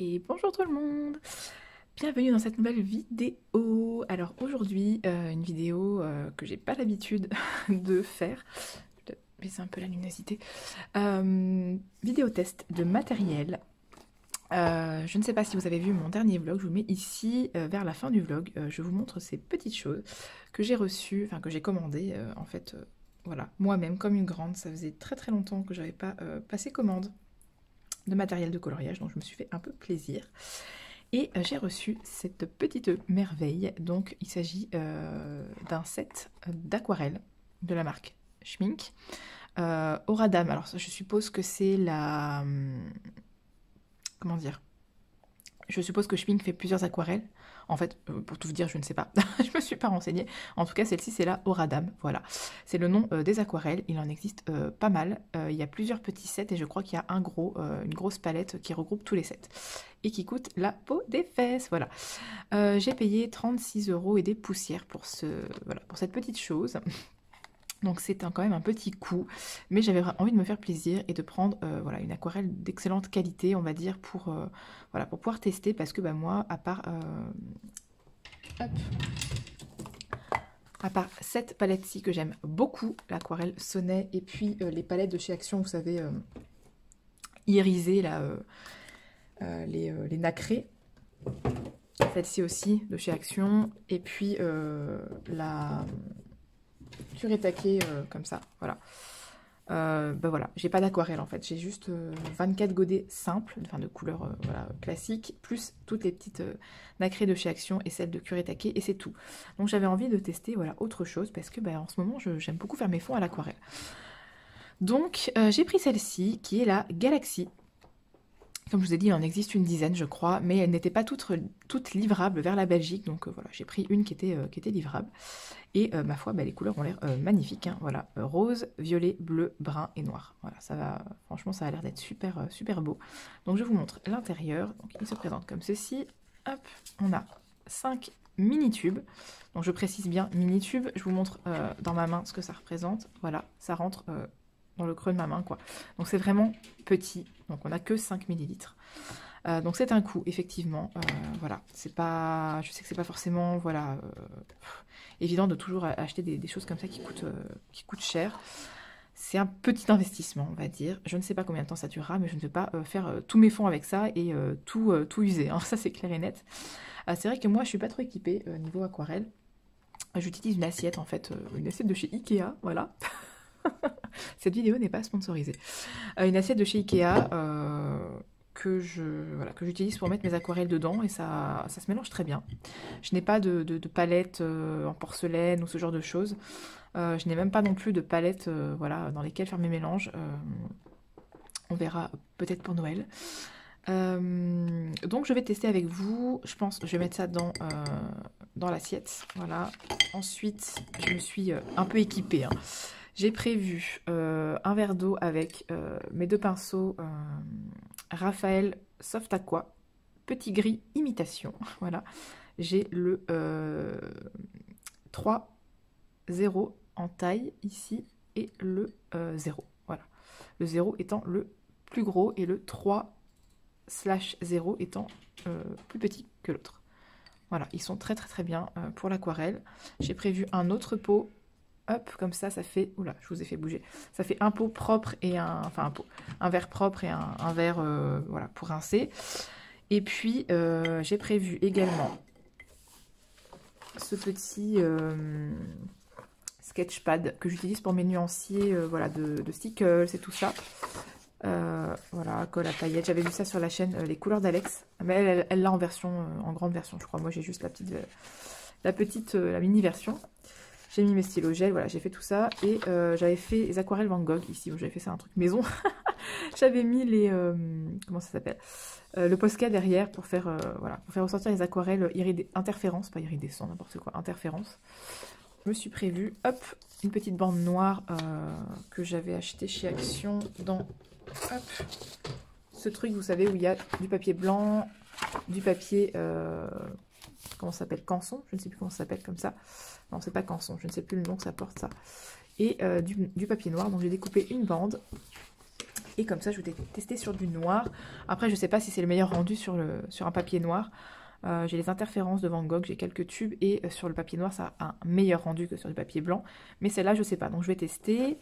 Et bonjour tout le monde, bienvenue dans cette nouvelle vidéo. Alors aujourd'hui, une vidéo que j'ai pas l'habitude de faire. Je vais baisser un peu la luminosité. Vidéo test de matériel. Je ne sais pas si vous avez vu mon dernier vlog, je vous mets ici vers la fin du vlog. Je vous montre ces petites choses que j'ai reçues, enfin que j'ai commandées en fait. Voilà, moi-même comme une grande, ça faisait très très longtemps que j'avais pas passé commande de matériel de coloriage, donc je me suis fait un peu plaisir. Et j'ai reçu cette petite merveille, donc il s'agit d'un set d'aquarelle de la marque Schmink. Aura Dame, alors je suppose que c'est la... comment dire? Je suppose que Schmink fait plusieurs aquarelles. En fait, pour tout vous dire, je ne sais pas. Je me suis pas renseignée. En tout cas, celle-ci, c'est la Aura Dame. Voilà. C'est le nom des aquarelles. Il en existe pas mal. Il y a plusieurs petits sets et je crois qu'il y a une grosse palette qui regroupe tous les sets. Et qui coûte la peau des fesses. Voilà. J'ai payé 36 € et des poussières pour, voilà, pour cette petite chose. Donc c'est quand même un petit coup, mais j'avais envie de me faire plaisir et de prendre voilà, une aquarelle d'excellente qualité, on va dire, voilà, pour pouvoir tester, parce que bah, moi, à part cette palette-ci que j'aime beaucoup, l'aquarelle Sonnet, et puis les palettes de chez Action, vous savez, irisées, là, les nacrés, celle-ci aussi de chez Action, et puis la... Kuretake comme ça, voilà. Ben voilà, j'ai pas d'aquarelle en fait, j'ai juste 24 godets simples, enfin de couleur voilà, classique, plus toutes les petites nacrées de chez Action et celles de Kuretake, et c'est tout. Donc j'avais envie de tester voilà, autre chose, parce que ben, en ce moment j'aime beaucoup faire mes fonds à l'aquarelle. Donc j'ai pris celle-ci, qui est la Galaxy. Comme je vous ai dit, il en existe une dizaine, je crois, mais elles n'étaient pas toutes livrables vers la Belgique, donc voilà, j'ai pris une qui était livrable. Et ma foi, bah, les couleurs ont l'air magnifiques, hein, voilà, rose, violet, bleu, brun et noir. Voilà, ça va, franchement, ça a l'air d'être super, super beau. Donc je vous montre l'intérieur. Donc il se présente comme ceci. Hop, on a 5 mini-tubes. Donc je précise bien mini-tubes. Je vous montre dans ma main ce que ça représente. Voilà, ça rentre dans le creux de ma main, quoi. Donc c'est vraiment petit. Donc on n'a que 5 millilitres. Donc c'est un coût, effectivement. Voilà, c'est pas, je sais que c'est pas forcément, voilà, évident de toujours acheter des choses comme ça qui coûtent cher. C'est un petit investissement, on va dire. Je ne sais pas combien de temps ça durera, mais je ne vais pas faire tous mes fonds avec ça et tout user. Hein. Ça, c'est clair et net. C'est vrai que moi, je suis pas trop équipée niveau aquarelle. J'utilise une assiette, en fait, une assiette de chez Ikea, voilà. Cette vidéo n'est pas sponsorisée. Une assiette de chez Ikea que j'utilise pour mettre mes aquarelles dedans et ça se mélange très bien. Je n'ai pas de palette en porcelaine ou ce genre de choses. Je n'ai même pas non plus de palette voilà, dans lesquelles faire mes mélanges. On verra peut-être pour Noël. Donc je vais tester avec vous. Je pense que je vais mettre ça dans l'assiette. Voilà. Ensuite, je me suis un peu équipée. Hein. J'ai prévu un verre d'eau avec mes 2 pinceaux Raphaël Soft Aqua, petit gris imitation. Voilà. J'ai le 3-0 en taille ici et le 0. Voilà. Le 0 étant le plus gros et le 3/0 étant plus petit que l'autre. Voilà, ils sont très très très bien pour l'aquarelle. J'ai prévu un autre pot. Hop, comme ça fait... Oula, je vous ai fait bouger. Ça fait un pot propre et un... Enfin, un verre propre et un verre, voilà, pour rincer. Et puis, j'ai prévu également ce petit sketchpad que j'utilise pour mes nuanciers, voilà, de stickers et tout ça. Voilà, colle à paillettes. J'avais vu ça sur la chaîne Les Couleurs d'Alex. Mais elle l'a en version, en grande version, je crois. Moi, j'ai juste la mini version. J'ai mis mes stylos gel, voilà, j'ai fait tout ça. Et j'avais fait les aquarelles Van Gogh ici, où j'avais fait ça un truc maison. J'avais mis les... comment ça s'appelle le Posca derrière pour faire, voilà, pour faire ressortir les aquarelles interférence, pas iridescent, n'importe quoi, interférence. Je me suis prévu, hop, une petite bande noire que j'avais acheté chez Action dans, hop, ce truc, vous savez, où il y a du papier blanc, du papier... comment ça s'appelle, canson, je ne sais plus comment ça s'appelle comme ça. Non, c'est pas canson, je ne sais plus le nom que ça porte ça. Et du papier noir, donc j'ai découpé une bande. Et comme ça, je vais tester sur du noir. Après, je sais pas si c'est le meilleur rendu sur un papier noir. J'ai les interférences de Van Gogh, j'ai quelques tubes. Et sur le papier noir, ça a un meilleur rendu que sur du papier blanc. Mais celle-là, je sais pas. Donc, je vais tester.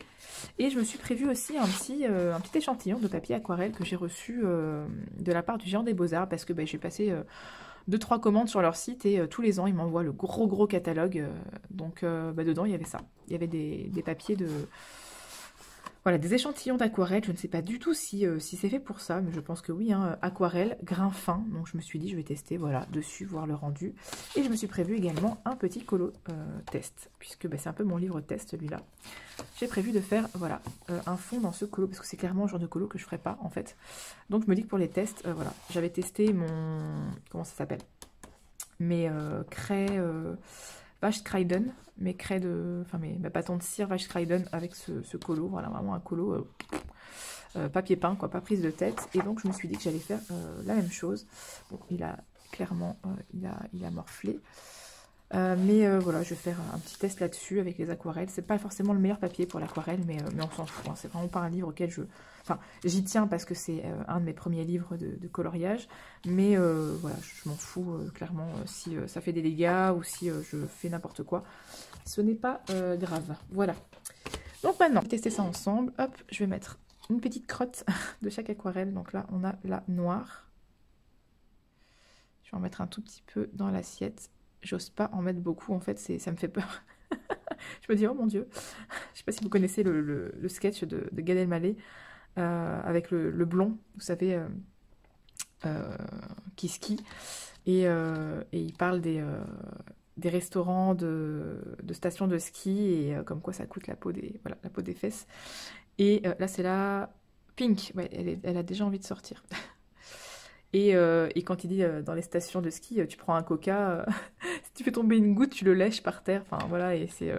Et je me suis prévu aussi un petit échantillon de papier aquarelle que j'ai reçu de la part du Géant des Beaux-Arts. Parce que j'ai passé 2-3 commandes sur leur site. Et tous les ans, ils m'envoient le gros catalogue. Donc, dedans, il y avait ça. Il y avait des papiers de... Voilà, des échantillons d'aquarelle, je ne sais pas du tout si c'est fait pour ça, mais je pense que oui, hein, aquarelle, grain fin, donc je me suis dit je vais tester, voilà, dessus, voir le rendu. Et je me suis prévu également un petit colo test, puisque c'est un peu mon livre test celui-là. J'ai prévu de faire, voilà, un fond dans ce colo, parce que c'est clairement le genre de colo que je ne ferai pas, en fait. Donc je me dis que pour les tests, voilà, j'avais testé comment ça s'appelle? Mes craies... Vashkrijden, mes craies de... Enfin, mes bâtons de cire Vashkrijden avec ce colo. Voilà, vraiment un colo papier peint, quoi, pas prise de tête. Et donc, je me suis dit que j'allais faire la même chose. Bon, il a clairement... il a morflé. Mais voilà, je vais faire un petit test là-dessus avec les aquarelles. C'est pas forcément le meilleur papier pour l'aquarelle, mais on s'en fout. Hein. C'est vraiment pas un livre auquel je... Enfin, j'y tiens parce que c'est un de mes premiers livres de coloriage. Mais voilà, je m'en fous clairement si ça fait des dégâts ou si je fais n'importe quoi. Ce n'est pas grave. Voilà. Donc maintenant, on va tester ça ensemble. Hop, je vais mettre une petite crotte de chaque aquarelle. Donc là, on a la noire. Je vais en mettre un tout petit peu dans l'assiette. J'ose pas en mettre beaucoup, en fait, ça me fait peur. Je me dis, oh mon Dieu. Je sais pas si vous connaissez le sketch de Gad Elmaleh avec le blond, vous savez, qui skie. Et il parle des restaurants de stations de ski et comme quoi ça coûte la peau des fesses. Et là, c'est la Pink. Ouais, elle a déjà envie de sortir. Et quand il dit dans les stations de ski, tu prends un coca, si tu fais tomber une goutte, tu le lèches par terre. Enfin voilà, et c'est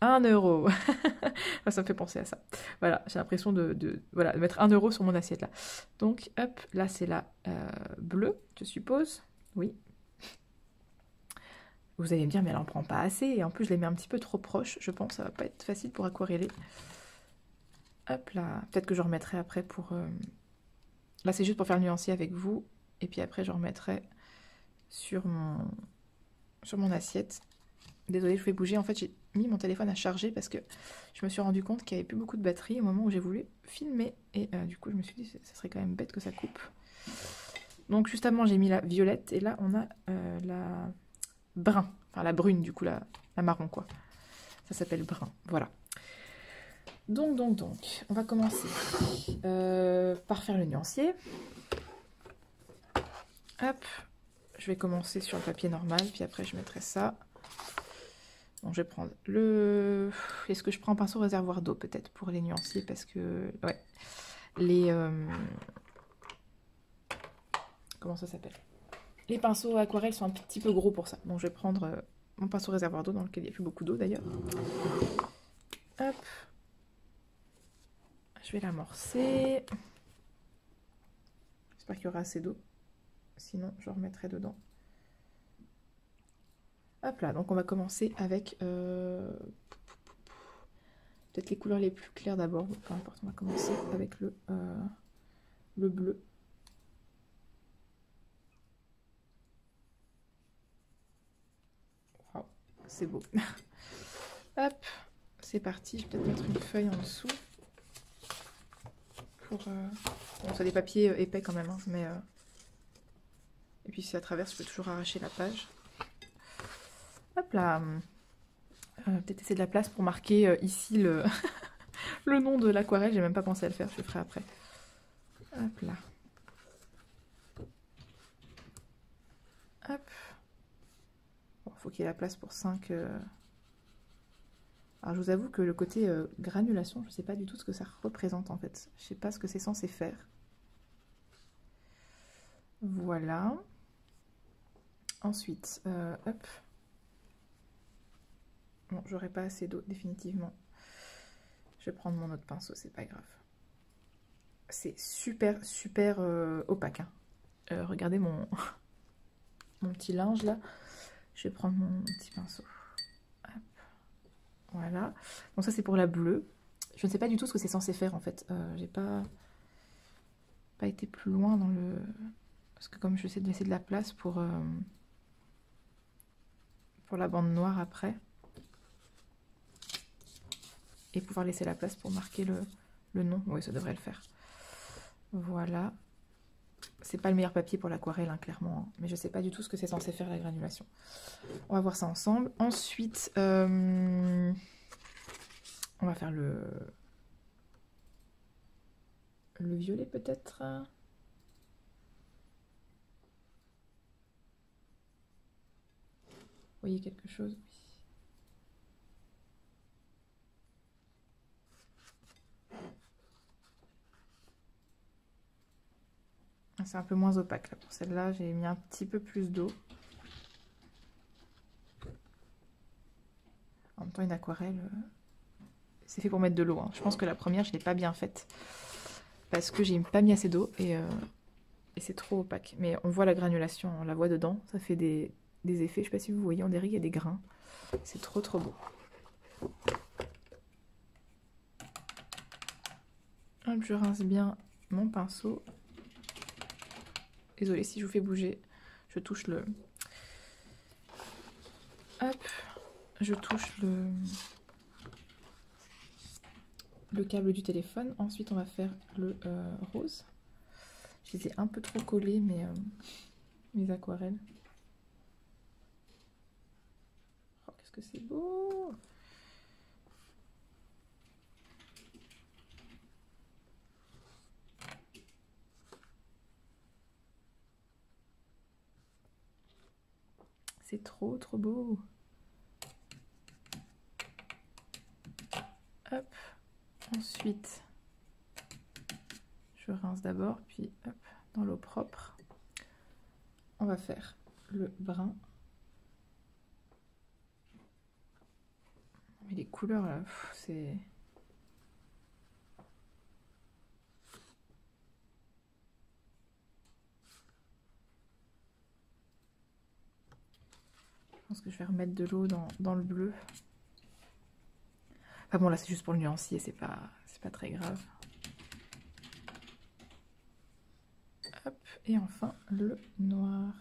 1 euro. Enfin, ça me fait penser à ça. Voilà, j'ai l'impression de mettre 1 euro sur mon assiette là. Donc hop, là c'est la bleue, je suppose. Oui. Vous allez me dire, mais elle en prend pas assez. Et en plus, je les mets un petit peu trop proches. Je pense que ça va pas être facile pour aquareller. Hop là. Peut-être que je remettrai après pour... Là, c'est juste pour faire le nuancier avec vous. Et puis après, je remettrai sur mon assiette. Désolée, je vais bouger. En fait, j'ai mis mon téléphone à charger parce que je me suis rendu compte qu'il n'y avait plus beaucoup de batterie au moment où j'ai voulu filmer. Et du coup, je me suis dit, ça serait quand même bête que ça coupe. Donc, juste avant, j'ai mis la violette. Et là, on a la brun. Enfin, la brune, du coup, la marron, quoi. Ça s'appelle brun. Voilà. Donc, on va commencer par faire le nuancier. Hop, je vais commencer sur le papier normal, puis après je mettrai ça. Donc je vais prendre le... Est-ce que je prends un pinceau réservoir d'eau peut-être pour les nuanciers, parce que... Ouais, les... Comment ça s'appelle? Les pinceaux aquarelles sont un petit peu gros pour ça. Donc je vais prendre mon pinceau réservoir d'eau, dans lequel il n'y a plus beaucoup d'eau d'ailleurs. Hop. Je vais l'amorcer. J'espère qu'il y aura assez d'eau. Sinon, je remettrai dedans. Hop là, donc on va commencer avec peut-être les couleurs les plus claires d'abord. Peu importe, on va commencer avec le bleu. Wow, c'est beau. Hop, c'est parti. Je vais peut-être mettre une feuille en dessous. Bon, c'est des papiers épais quand même, hein, mais... Et puis si ça traverse, je peux toujours arracher la page. Hop là. Peut-être essayer de la place pour marquer ici le, le nom de l'aquarelle. J'ai même pas pensé à le faire, je le ferai après. Hop là. Hop. Bon, faut qu'il y ait la place pour 5... Alors je vous avoue que le côté granulation, je ne sais pas du tout ce que ça représente en fait. Je ne sais pas ce que c'est censé faire. Voilà. Ensuite, hop. Bon, j'aurai pas assez d'eau définitivement. Je vais prendre mon autre pinceau, c'est pas grave. C'est super opaque. Hein. Regardez mon petit linge là. Je vais prendre mon petit pinceau. Hop. Voilà. Donc ça c'est pour la bleue. Je ne sais pas du tout ce que c'est censé faire en fait. J'ai pas pas été plus loin dans le... Parce que comme je sais de laisser de la place pour la bande noire après. Et pouvoir laisser la place pour marquer le nom. Oui, ça devrait le faire. Voilà. C'est pas le meilleur papier pour l'aquarelle, hein, clairement. Hein. Mais je sais pas du tout ce que c'est censé faire la granulation. On va voir ça ensemble. Ensuite, on va faire le violet peut-être. Vous voyez quelque chose? C'est un peu moins opaque là. Pour celle-là, j'ai mis un petit peu plus d'eau. En même temps, une aquarelle, c'est fait pour mettre de l'eau. Hein. Je pense que la première, je ne l'ai pas bien faite. Parce que j'ai pas mis assez d'eau et c'est trop opaque. Mais on voit la granulation, on la voit dedans. Ça fait des effets, je ne sais pas si vous voyez, on dirait qu'il y a des grains. C'est trop trop beau. Hop, je rince bien mon pinceau. Désolée si je vous fais bouger. Je touche le... Hop, je touche le câble du téléphone. Ensuite, on va faire le rose. Je les ai un peu trop collés, mes aquarelles. Oh, qu'est-ce que c'est beau! C'est trop trop beau! Hop. Ensuite, je rince d'abord, puis hop, dans l'eau propre. On va faire le brun. Mais les couleurs là, c'est... Je pense que je vais remettre de l'eau dans le bleu. Enfin bon, là c'est juste pour le nuancier, c'est pas très grave. Hop, et enfin le noir.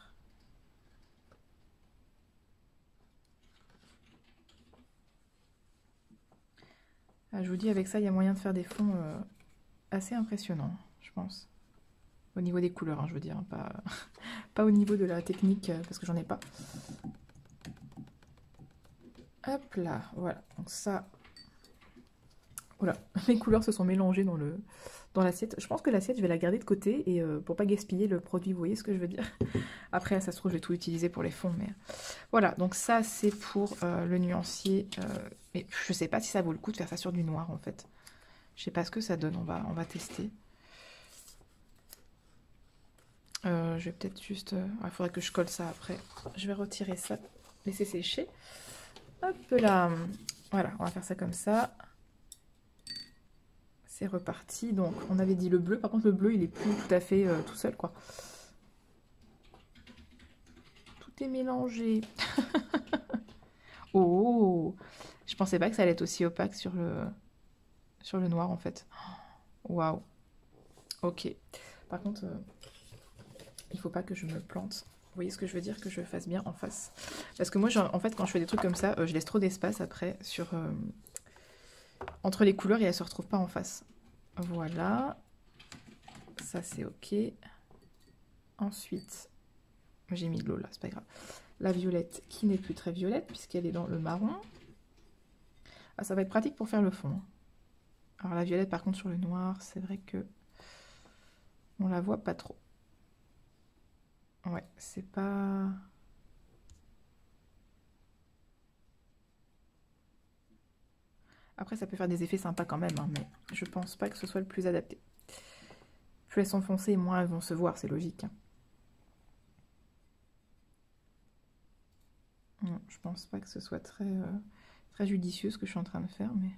Ah, je vous dis, avec ça, il y a moyen de faire des fonds assez impressionnants, je pense. Au niveau des couleurs, hein, je veux dire, hein, pas au niveau de la technique, parce que j'en ai pas. Hop là, voilà. Donc ça... Voilà, les couleurs se sont mélangées dans l'assiette. Je pense que l'assiette, je vais la garder de côté et pour pas gaspiller le produit, vous voyez ce que je veux dire. Après, ça se trouve, je vais tout utiliser pour les fonds. Mais voilà, donc ça, c'est pour le nuancier. Mais je sais pas si ça vaut le coup de faire ça sur du noir, en fait. Je sais pas ce que ça donne, on va tester. Je vais peut-être juste... il faudrait que je colle ça après. Je vais retirer ça, laisser sécher. Hop là, voilà, on va faire ça comme ça. C'est reparti. Donc, on avait dit le bleu. Par contre, le bleu, il est plus tout à fait tout seul, quoi. Tout est mélangé. Oh! Je pensais pas que ça allait être aussi opaque sur le noir, en fait. Waouh! Ok. Par contre, il faut pas que je me plante. Vous voyez ce que je veux dire? Que je fasse bien en face. Parce que moi, en fait, quand je fais des trucs comme ça, je laisse trop d'espace après entre les couleurs et elles se retrouvent pas en face. Voilà. Ça, c'est ok. Ensuite, j'ai mis de l'eau là, c'est pas grave. La violette qui n'est plus très violette puisqu'elle est dans le marron. Ah, ça va être pratique pour faire le fond. Alors la violette par contre sur le noir, c'est vrai que on la voit pas trop. Ouais, c'est pas... Après ça peut faire des effets sympas quand même, hein, mais je pense pas que ce soit le plus adapté. Plus elles sont foncées, moins elles vont se voir, c'est logique. Hein. Non, je pense pas que ce soit très judicieux ce que je suis en train de faire, mais...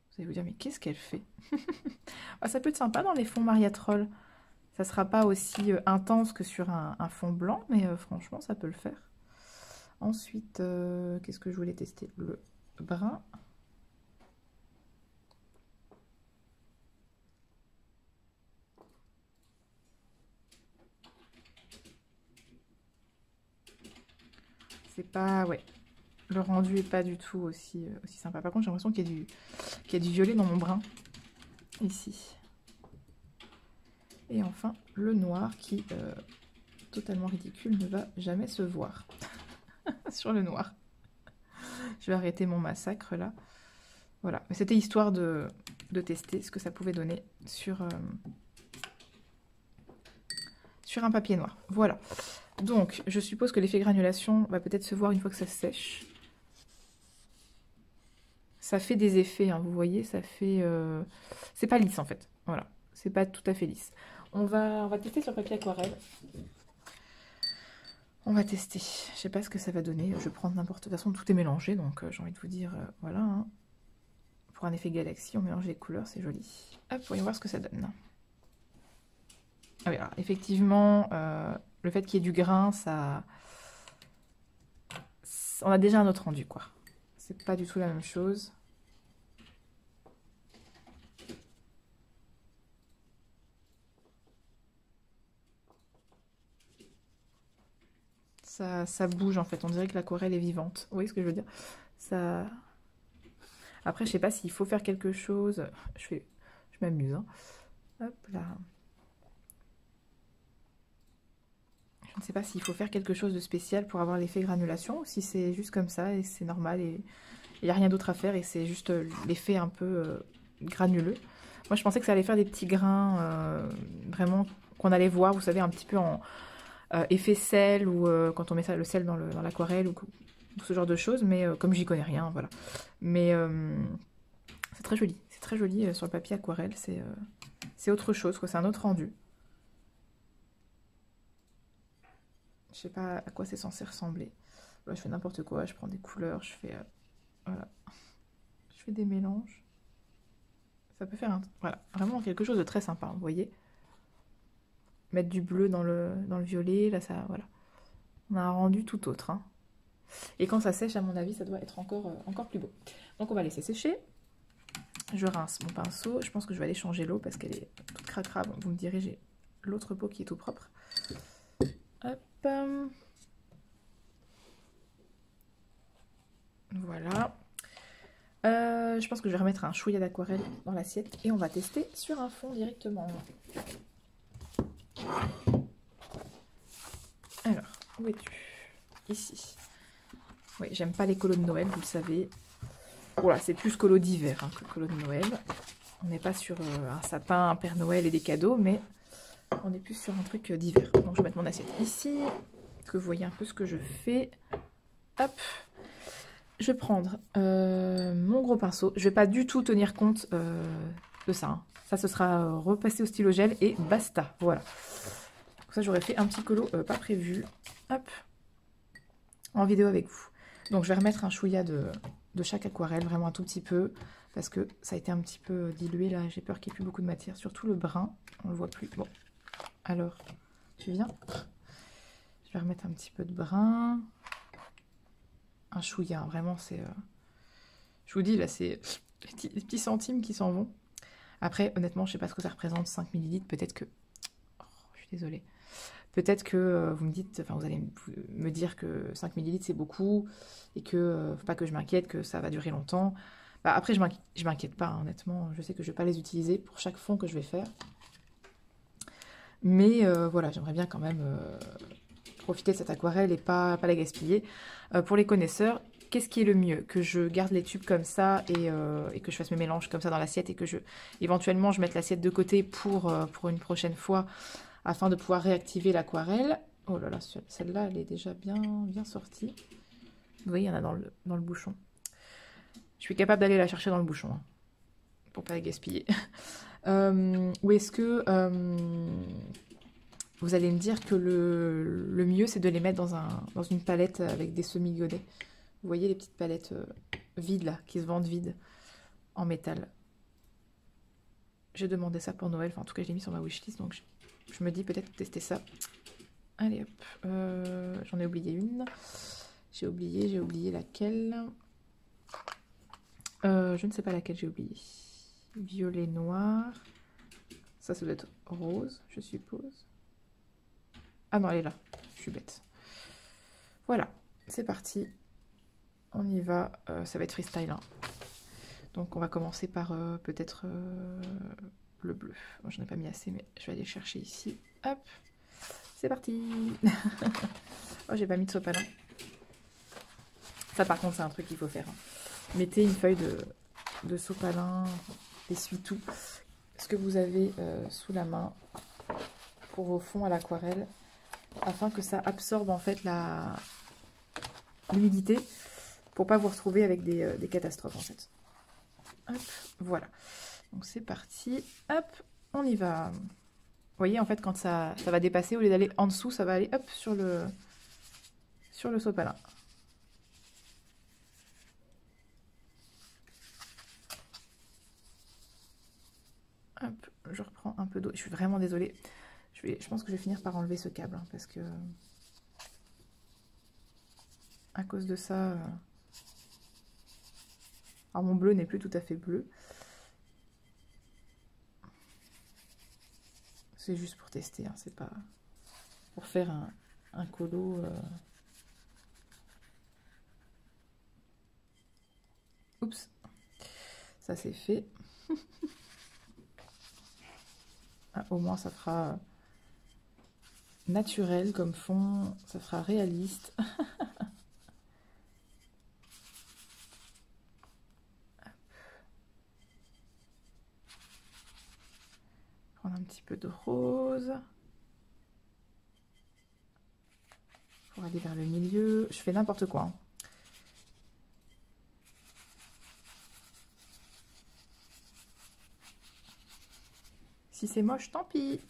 Vous allez vous dire, mais qu'est-ce qu'elle fait? Ah, ça peut être sympa dans les fonds Mariatrol. Ça sera pas aussi intense que sur un fond blanc, mais franchement, ça peut le faire. Ensuite, qu'est-ce que je voulais tester? Le brun. c'est pas... Ouais, le rendu est pas du tout aussi, aussi sympa. Par contre, j'ai l'impression qu'il y a du violet dans mon brun, ici. Et enfin, le noir qui, totalement ridicule, ne va jamais se voir sur le noir. Je vais arrêter mon massacre là. Voilà, mais c'était histoire de tester ce que ça pouvait donner sur un papier noir. Voilà. Donc, je suppose que l'effet granulation va peut-être se voir une fois que ça sèche. Ça fait des effets, hein, vous voyez, ça fait... C'est pas lisse en fait. Voilà, c'est pas tout à fait lisse. On va tester sur papier aquarelle. On va tester. Je sais pas ce que ça va donner. Je vais prendre n'importe... De toute façon, tout est mélangé, donc j'ai envie de vous dire, voilà. Hein. Pour un effet galaxie, on mélange les couleurs, c'est joli. Hop, voyons voir ce que ça donne. Ah oui, alors, effectivement, le fait qu'il y ait du grain, ça... On a déjà un autre rendu, quoi. C'est pas du tout la même chose. Ça bouge, en fait. On dirait que l'aquarelle est vivante. Vous voyez ce que je veux dire? Ça... Après, je sais pas s'il faut faire quelque chose. Je m'amuse, hein. Hop là. Je ne sais pas s'il faut faire quelque chose de spécial pour avoir l'effet granulation, ou si c'est juste comme ça et c'est normal et il n'y a rien d'autre à faire et c'est juste l'effet un peu granuleux. Moi, je pensais que ça allait faire des petits grains vraiment qu'on allait voir, vous savez, un petit peu en effet sel ou quand on met ça, le sel dans l'aquarelle ou ce genre de choses, mais comme j'y connais rien, voilà. Mais c'est très joli sur le papier aquarelle, c'est autre chose, quoi, c'est un autre rendu. Je sais pas à quoi c'est censé ressembler. Là, je fais n'importe quoi, je prends des couleurs, je fais voilà. Je fais des mélanges. Ça peut faire voilà, vraiment quelque chose de très sympa, vous voyez. Mettre du bleu dans le violet, là ça voilà. On a un rendu tout autre. Hein. Et quand ça sèche, à mon avis, ça doit être encore plus beau. Donc on va laisser sécher. Je rince mon pinceau. Je pense que je vais aller changer l'eau parce qu'elle est toute cracra. Bon, vous me direz, j'ai l'autre pot qui est tout propre. Hop. Voilà. Je pense que je vais remettre un chouïa d'aquarelle dans l'assiette et on va tester sur un fond directement. Alors, où es-tu? Ici. Oui, j'aime pas les colos de Noël, vous le savez. Voilà, c'est plus colo d'hiver hein, que colo de Noël. On n'est pas sur un sapin, un Père Noël et des cadeaux, mais on est plus sur un truc d'hiver. Donc je vais mettre mon assiette ici, que vous voyez un peu ce que je fais. Hop. Je vais prendre mon gros pinceau. Je vais pas du tout tenir compte de ça. Hein. Ça, ce sera repassé au stylo gel et basta. Voilà. Donc ça, j'aurais fait un petit colo pas prévu. Hop. En vidéo avec vous. Donc, je vais remettre un chouïa de chaque aquarelle, vraiment un tout petit peu. Parce que ça a été un petit peu dilué là. J'ai peur qu'il n'y ait plus beaucoup de matière. Surtout le brun. On le voit plus. Bon. Alors, tu viens? Je vais remettre un petit peu de brun. Un chouïa, vraiment, c'est... Je vous dis, là, c'est les petits centimes qui s'en vont. Après, honnêtement, je sais pas ce que ça représente, 5 ml. Peut-être que... Oh, je suis désolée. Peut-être que vous me dites... Enfin, vous allez me dire que 5 ml, c'est beaucoup. Et que... faut pas que je m'inquiète, que ça va durer longtemps. Bah, après, je m'inquiète pas, hein, honnêtement. Je sais que je vais pas les utiliser pour chaque fond que je vais faire. Mais voilà, j'aimerais bien quand même... profiter de cette aquarelle et pas la gaspiller. Pour les connaisseurs, qu'est-ce qui est le mieux? Que je garde les tubes comme ça et que je fasse mes mélanges comme ça dans l'assiette et que éventuellement je mette l'assiette de côté pour une prochaine fois afin de pouvoir réactiver l'aquarelle. Oh là là, celle-là, elle est déjà bien sortie. Vous voyez, il y en a dans le bouchon. Je suis capable d'aller la chercher dans le bouchon hein, pour pas la gaspiller. Ou est-ce que... vous allez me dire que le mieux, c'est de les mettre dans une palette avec des semi-godets. Vous voyez les petites palettes vides, là, qui se vendent vides, en métal. J'ai demandé ça pour Noël. Enfin, en tout cas, je l'ai mis sur ma wishlist, donc je me dis peut-être tester ça. Allez, hop. J'en ai oublié une. J'ai oublié laquelle. Je ne sais pas laquelle j'ai oublié. Violet noir. Ça doit être rose, je suppose. Ah non, elle est là. Je suis bête. Voilà. c'est parti. On y va. Ça va être freestyle. Hein. Donc on va commencer par peut-être le bleu. Moi, j'en ai pas mis assez, mais je vais aller chercher ici. Hop. C'est parti. Oh, j'ai pas mis de sopalin. Ça, par contre, c'est un truc qu'il faut faire. Hein. Mettez une feuille de sopalin, essuie-tout, ce que vous avez sous la main pour vos fonds à l'aquarelle, afin que ça absorbe en fait l'humidité, pour pas vous retrouver avec des catastrophes en fait. Hop, voilà. Donc c'est parti. Hop, on y va. Vous voyez, en fait, quand ça va dépasser, au lieu d'aller en dessous, ça va aller hop sur le sopalin. Hop, je reprends un peu d'eau. Je suis vraiment désolée. Je pense que je vais finir par enlever ce câble, hein, parce que à cause de ça... Alors mon bleu n'est plus tout à fait bleu. C'est juste pour tester, hein, c'est pas pour faire un colo. Oups, ça c'est fait. Ah, au moins ça fera naturel comme fond, ça fera réaliste. Prendre un petit peu de rose pour aller vers le milieu. Je fais n'importe quoi. Hein. Si c'est moche, tant pis.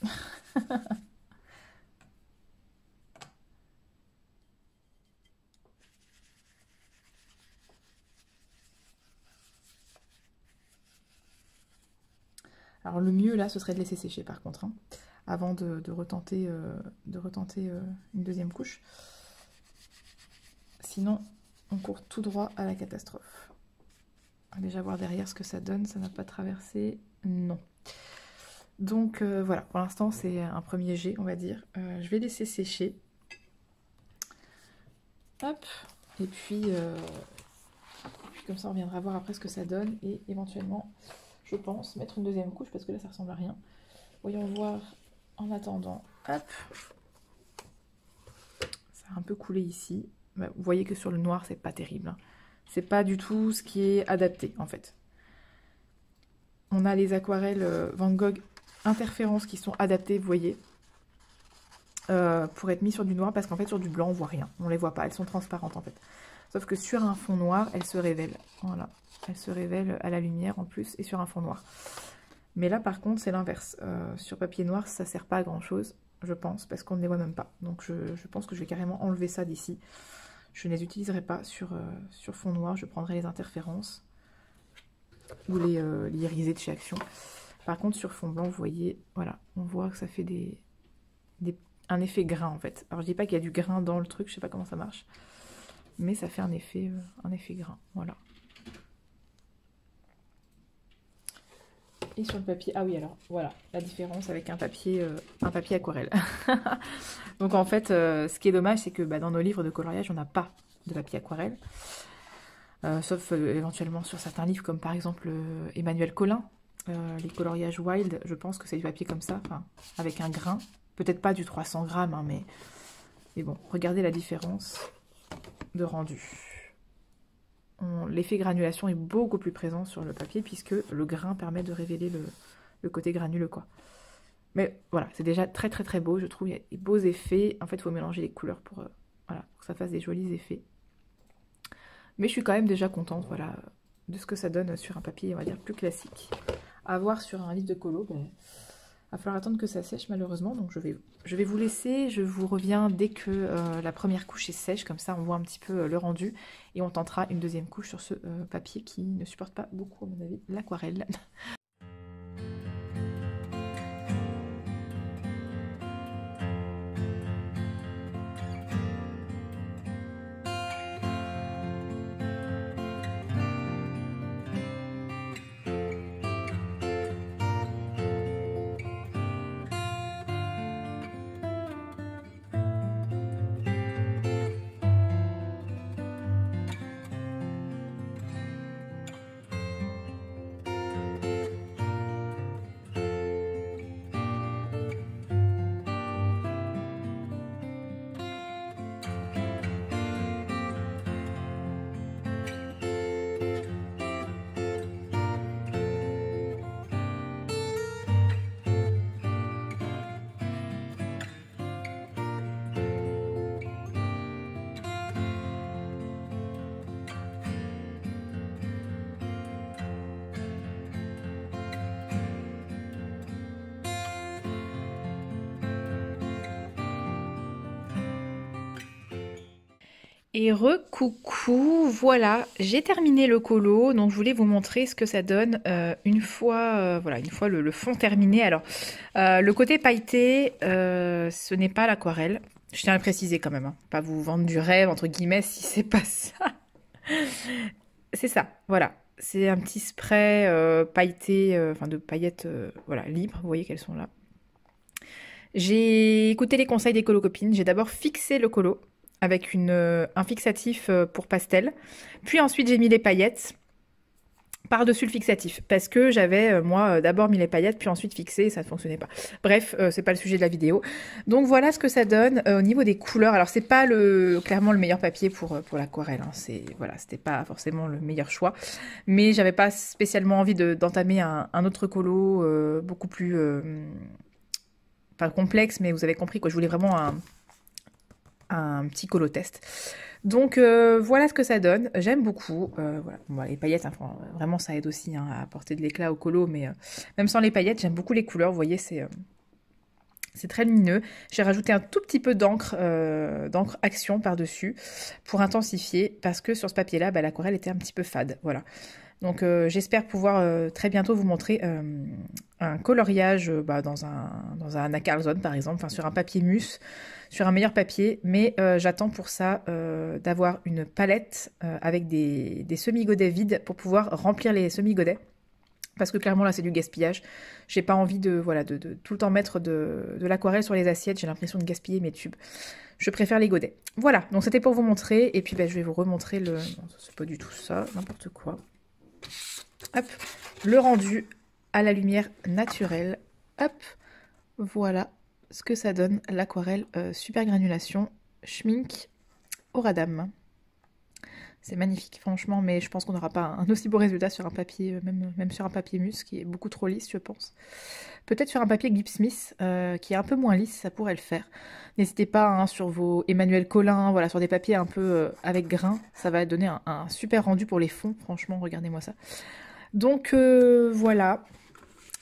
Alors le mieux là, ce serait de laisser sécher par contre, hein, avant de retenter une deuxième couche. Sinon, on court tout droit à la catastrophe. On va déjà voir derrière ce que ça donne. Ça n'a pas traversé. Non. Donc voilà, pour l'instant c'est un premier jet, on va dire. Je vais laisser sécher. Hop. Et puis comme ça on reviendra voir après ce que ça donne. Et éventuellement, je pense, mettre une deuxième couche parce que là ça ressemble à rien. Voyons voir en attendant. Hop. Ça a un peu coulé ici. Bah, vous voyez que sur le noir c'est pas terrible. Hein. C'est pas du tout ce qui est adapté en fait. On a les aquarelles Van Gogh interférences qui sont adaptées, vous voyez, pour être mis sur du noir, parce qu'en fait sur du blanc on voit rien, on les voit pas, elles sont transparentes en fait. Sauf que sur un fond noir, elles se révèlent. Voilà, elles se révèlent à la lumière en plus et sur un fond noir. Mais là par contre c'est l'inverse. Sur papier noir ça sert pas à grand chose, je pense, parce qu'on ne les voit même pas. Donc je pense que je vais carrément enlever ça d'ici. Je ne les utiliserai pas sur fond noir, je prendrai les interférences ou les irisés de chez Action. Par contre sur fond blanc, vous voyez, voilà, on voit que ça fait un effet grain en fait. Alors je dis pas qu'il y a du grain dans le truc, je sais pas comment ça marche, mais ça fait un effet grain, voilà. Et sur le papier, ah oui, alors voilà la différence avec un papier aquarelle. Donc en fait, ce qui est dommage, c'est que dans nos livres de coloriage, on n'a pas de papier aquarelle. Sauf éventuellement sur certains livres, comme par exemple Emmanuel Collin, les coloriages wild, je pense que c'est du papier comme ça, avec un grain. Peut-être pas du 300 grammes, hein, mais bon, regardez la différence de rendu. L'effet granulation est beaucoup plus présent sur le papier, puisque le grain permet de révéler le côté granuleux, quoi. Mais voilà, c'est déjà très très très beau, je trouve, il y a des beaux effets. En fait, il faut mélanger les couleurs pour que ça fasse des jolis effets. Mais je suis quand même déjà contente, voilà, de ce que ça donne sur un papier, on va dire, plus classique. À voir sur un livre de colo, va falloir attendre que ça sèche malheureusement, donc je vais vous laisser, je vous reviens dès que la première couche est sèche, comme ça on voit un petit peu le rendu, et on tentera une deuxième couche sur ce papier qui ne supporte pas beaucoup, à mon avis, l'aquarelle. Et recoucou, voilà, j'ai terminé le colo, donc je voulais vous montrer ce que ça donne une fois, voilà, une fois le fond terminé. Alors, le côté pailleté, ce n'est pas l'aquarelle. Je tiens à le préciser quand même, hein. Pas vous vendre du rêve entre guillemets si c'est pas ça. C'est ça, voilà. C'est un petit spray pailleté, enfin de paillettes, voilà, libres. Vous voyez qu'elles sont là. J'ai écouté les conseils des colocopines. J'ai d'abord fixé le colo avec un fixatif pour pastel. Puis ensuite, j'ai mis les paillettes par-dessus le fixatif. Parce que j'avais, moi, d'abord mis les paillettes, puis ensuite fixé, et ça ne fonctionnait pas. Bref, c'est pas le sujet de la vidéo. Donc voilà ce que ça donne au niveau des couleurs. Alors, c'est pas clairement le meilleur papier pour l'aquarelle. Hein. Voilà, c'était pas forcément le meilleur choix. Mais j'avais pas spécialement envie d'entamer un autre colo beaucoup plus... pas complexe, mais vous avez compris, quoi. Je voulais vraiment un petit colo test. Donc voilà ce que ça donne. J'aime beaucoup. Voilà. Bon, les paillettes, hein, vraiment ça aide aussi hein, à apporter de l'éclat au colo, mais même sans les paillettes, j'aime beaucoup les couleurs. Vous voyez, c'est très lumineux. J'ai rajouté un tout petit peu d'encre Action par-dessus pour intensifier, parce que sur ce papier-là, bah, l'aquarelle était un petit peu fade. Voilà. Donc j'espère pouvoir très bientôt vous montrer un coloriage dans un Acar Zone par exemple, enfin sur un papier mousse, sur un meilleur papier, mais j'attends pour ça d'avoir une palette avec des semi-godets vides pour pouvoir remplir les semi-godets. Parce que clairement là c'est du gaspillage. J'ai pas envie de tout le temps mettre de l'aquarelle sur les assiettes, j'ai l'impression de gaspiller mes tubes. Je préfère les godets. Voilà, donc c'était pour vous montrer, et puis je vais vous remontrer le... Non, c'est pas du tout ça, n'importe quoi. Hop, le rendu à la lumière naturelle. Hop, voilà ce que ça donne, l'aquarelle super granulation Schmink Oradam. C'est magnifique, franchement, mais je pense qu'on n'aura pas un aussi beau résultat sur un papier, même sur un papier mousse qui est beaucoup trop lisse, je pense. Peut-être sur un papier Gipsmith qui est un peu moins lisse, ça pourrait le faire. N'hésitez pas hein, sur vos Emmanuel Collin, voilà, sur des papiers un peu avec grain, ça va donner un super rendu pour les fonds, franchement, regardez-moi ça. Donc voilà,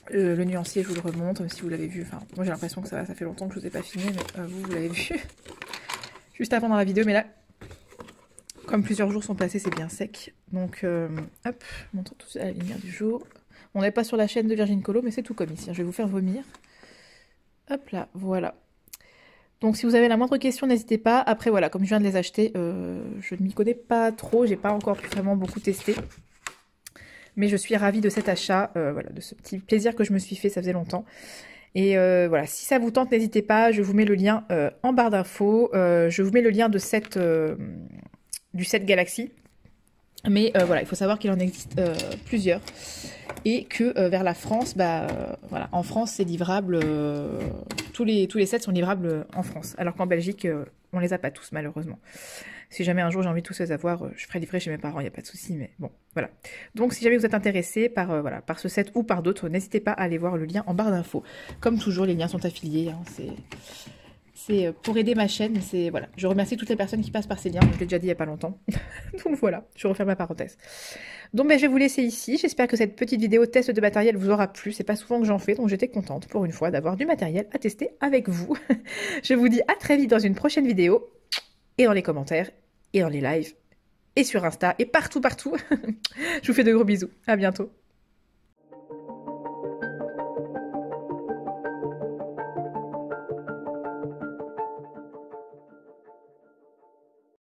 le nuancier je vous le remonte, même si vous l'avez vu, enfin moi j'ai l'impression que ça fait longtemps que je ne vous ai pas filmé, mais vous l'avez vu juste avant dans la vidéo, mais là, comme plusieurs jours sont passés, c'est bien sec. Donc hop, je montre tout ça à la lumière du jour. On n'est pas sur la chaîne de Virgin Colo, mais c'est tout comme ici, je vais vous faire vomir. Hop là, voilà. Donc si vous avez la moindre question, n'hésitez pas. Après voilà, comme je viens de les acheter, je ne m'y connais pas trop, j'ai pas encore pu vraiment beaucoup tester. Mais je suis ravie de cet achat, voilà, de ce petit plaisir que je me suis fait, ça faisait longtemps. Et voilà, si ça vous tente, n'hésitez pas, je vous mets le lien en barre d'infos. Je vous mets le lien de du set Galaxy. Mais voilà, il faut savoir qu'il en existe plusieurs. Et que vers la France, voilà, en France, c'est livrable, tous les sets sont livrables en France. Alors qu'en Belgique, on les a pas tous, malheureusement. Si jamais un jour j'ai envie de tous les avoir, je ferai livrer chez mes parents, il n'y a pas de souci, mais bon, voilà. Donc si jamais vous êtes intéressé voilà, par ce set ou par d'autres, n'hésitez pas à aller voir le lien en barre d'infos. Comme toujours, les liens sont affiliés, hein, c'est pour aider ma chaîne, voilà. Je remercie toutes les personnes qui passent par ces liens, je l'ai déjà dit il n'y a pas longtemps. Donc voilà, je referme ma parenthèse. Donc je vais vous laisser ici, j'espère que cette petite vidéo test de matériel vous aura plu, c'est pas souvent que j'en fais, donc j'étais contente pour une fois d'avoir du matériel à tester avec vous. Je vous dis à très vite dans une prochaine vidéo, et dans les commentaires, et dans les lives, et sur Insta, et partout, partout. Je vous fais de gros bisous, à bientôt.